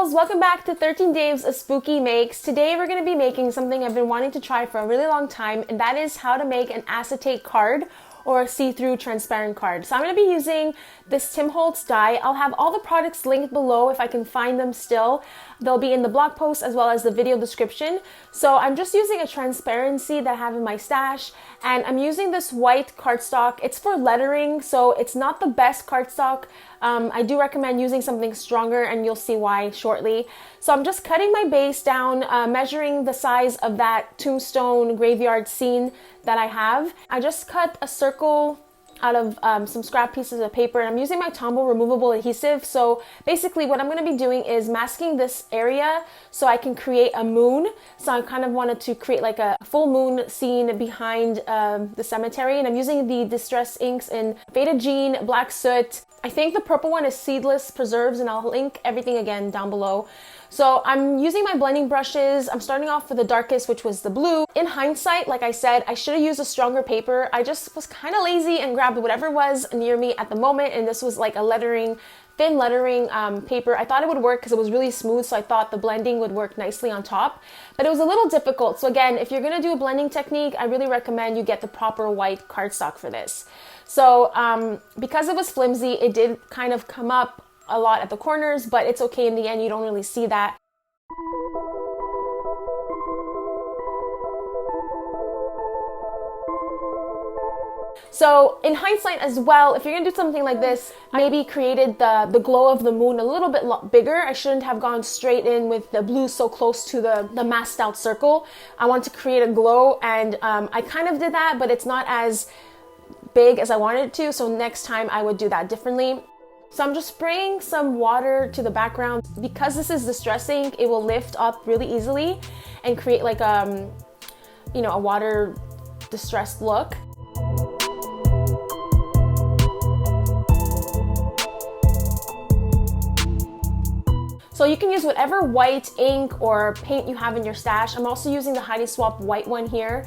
girls, welcome back to 13 Days of Spooky Makes. Today we're going to be making something I've been wanting to try for a really long time, and that is how to make an acetate card or a see-through transparent card. So I'm going to be using this Tim Holtz die. I'll have all the products linked below if I can find them still. They'll be in the blog post as well as the video description. So I'm just using a transparency that I have in my stash, and I'm using this white cardstock. It's for lettering, so it's not the best cardstock. I do recommend using something stronger, and you'll see why shortly. So I'm just cutting my base down, measuring the size of that tombstone graveyard scene that I have. I just cut a circle out of some scrap pieces of paper, and I'm using my Tombow removable adhesive. So basically what I'm going to be doing is masking this area so I can create a moon. So I kind of wanted to create like a full moon scene behind the cemetery, and I'm using the Distress inks in Faded Jean, Black Soot. I think the purple one is Seedless Preserves, and I'll link everything again down below. So I'm using my blending brushes. I'm starting off with the darkest, which was the blue. In hindsight, like I said, I should have used a stronger paper. I just was kind of lazy and grabbed whatever was near me at the moment, and this was like a lettering, thin lettering paper. I thought it would work because it was really smooth, so I thought the blending would work nicely on top, but it was a little difficult. So again, if you're gonna do a blending technique, I really recommend you get the proper white cardstock for this. So because it was flimsy, it did kind of come up a lot at the corners, but it's okay in the end. You don't really see that. So in hindsight as well, if you're gonna do something like this, maybe created the glow of the moon a little bit bigger. I shouldn't have gone straight in with the blue so close to the masked out circle. I want to create a glow, and I kind of did that, but it's not as big as I wanted it to, so next time I would do that differently. So I'm just spraying some water to the background. Because this is Distress ink, it will lift up really easily and create like a water distressed look. So you can use whatever white ink or paint you have in your stash. I'm also using the Heidi Swapp white one here,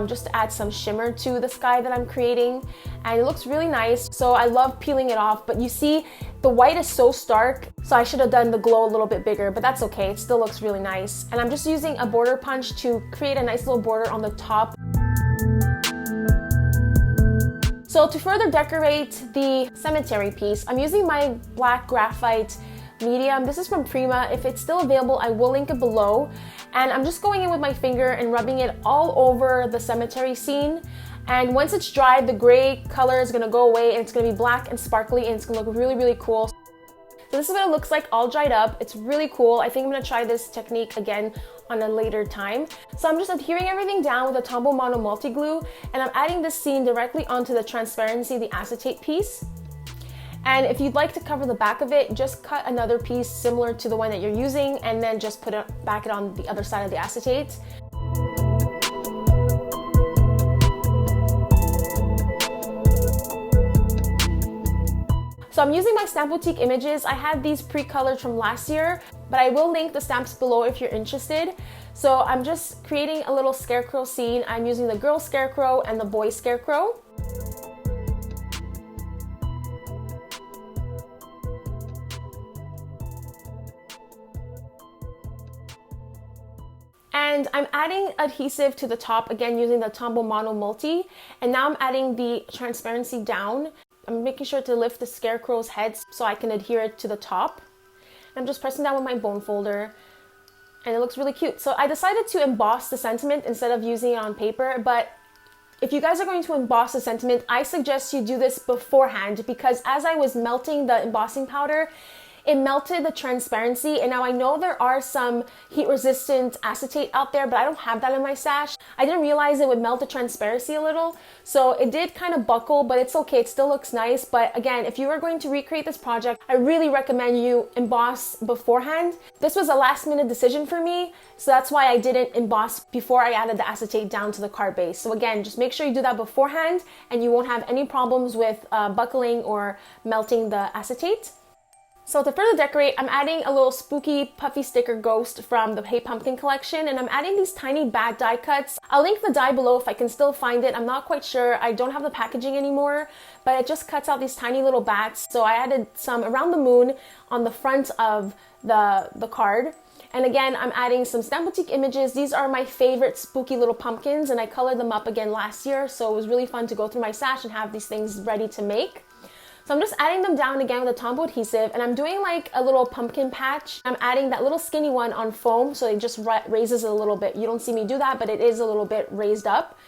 just to add some shimmer to the sky that I'm creating. And it looks really nice. So I love peeling it off, but you see the white is so stark, so I should have done the glow a little bit bigger, but that's okay. It still looks really nice. And I'm just using a border punch to create a nice little border on the top. So to further decorate the cemetery piece, I'm using my black graphite medium. This is from Prima. If it's still available, I will link it below. And I'm just going in with my finger and rubbing it all over the cemetery scene. And once it's dried, the gray color is gonna go away, and it's gonna be black and sparkly, and it's gonna look really, really cool. So this is what it looks like all dried up. It's really cool. I think I'm gonna try this technique again on a later time. So I'm just adhering everything down with a Tombow Mono Multi Glue, and I'm adding this scene directly onto the transparency, the acetate piece. And if you'd like to cover the back of it, just cut another piece similar to the one that you're using, and then just put it back on the other side of the acetate. So I'm using my Stamp Boutique images. I had these pre-colored from last year, but I will link the stamps below if you're interested. So I'm just creating a little scarecrow scene. I'm using the girl scarecrow and the boy scarecrow. And I'm adding adhesive to the top, again using the Tombow Mono Multi. And now I'm adding the transparency down. I'm making sure to lift the scarecrow's head so I can adhere it to the top. I'm just pressing down with my bone folder, and it looks really cute. So I decided to emboss the sentiment instead of using it on paper, but if you guys are going to emboss the sentiment, I suggest you do this beforehand, because as I was melting the embossing powder, it melted the transparency. And now I know there are some heat resistant acetate out there, but I don't have that in my stash. I didn't realize it would melt the transparency a little, so it did kind of buckle, but it's okay. It still looks nice. But again, if you are going to recreate this project, I really recommend you emboss beforehand. This was a last minute decision for me, so that's why I didn't emboss before I added the acetate down to the card base. So again, just make sure you do that beforehand, and you won't have any problems with buckling or melting the acetate. So to further decorate, I'm adding a little spooky puffy sticker ghost from the Hey Pumpkin collection, and I'm adding these tiny bat die cuts. I'll link the die below if I can still find it. I'm not quite sure. I don't have the packaging anymore, but it just cuts out these tiny little bats. So I added some around the moon on the front of the card. And again, I'm adding some Stamp Boutique images. These are my favorite spooky little pumpkins, and I colored them up again last year, so it was really fun to go through my stash and have these things ready to make. So I'm just adding them down again with a Tombow adhesive, and I'm doing like a little pumpkin patch. I'm adding that little skinny one on foam, so it just raises it a little bit. You don't see me do that, but it is a little bit raised up.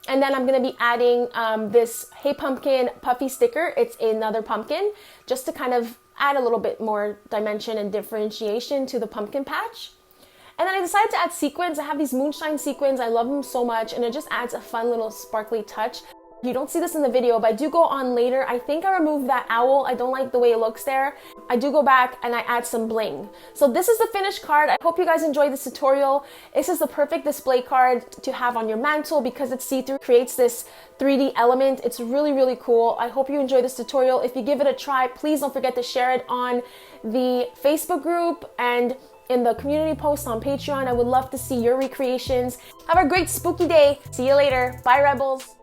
And then I'm going to be adding this Hey Pumpkin puffy sticker. It's another pumpkin, just to kind of add a little bit more dimension and differentiation to the pumpkin patch. And then I decided to add sequins. I have these moonshine sequins. I love them so much, and it just adds a fun little sparkly touch. You don't see this in the video, but I do go on later. I think I removed that owl. I don't like the way it looks there. I do go back and I add some bling. So this is the finished card. I hope you guys enjoyed this tutorial. This is the perfect display card to have on your mantle because it's see-through, creates this 3D element. It's really, really cool. I hope you enjoyed this tutorial. If you give it a try, please don't forget to share it on the Facebook group and in the community post on Patreon. I would love to see your recreations. Have a great spooky day. See you later. Bye, Rebels.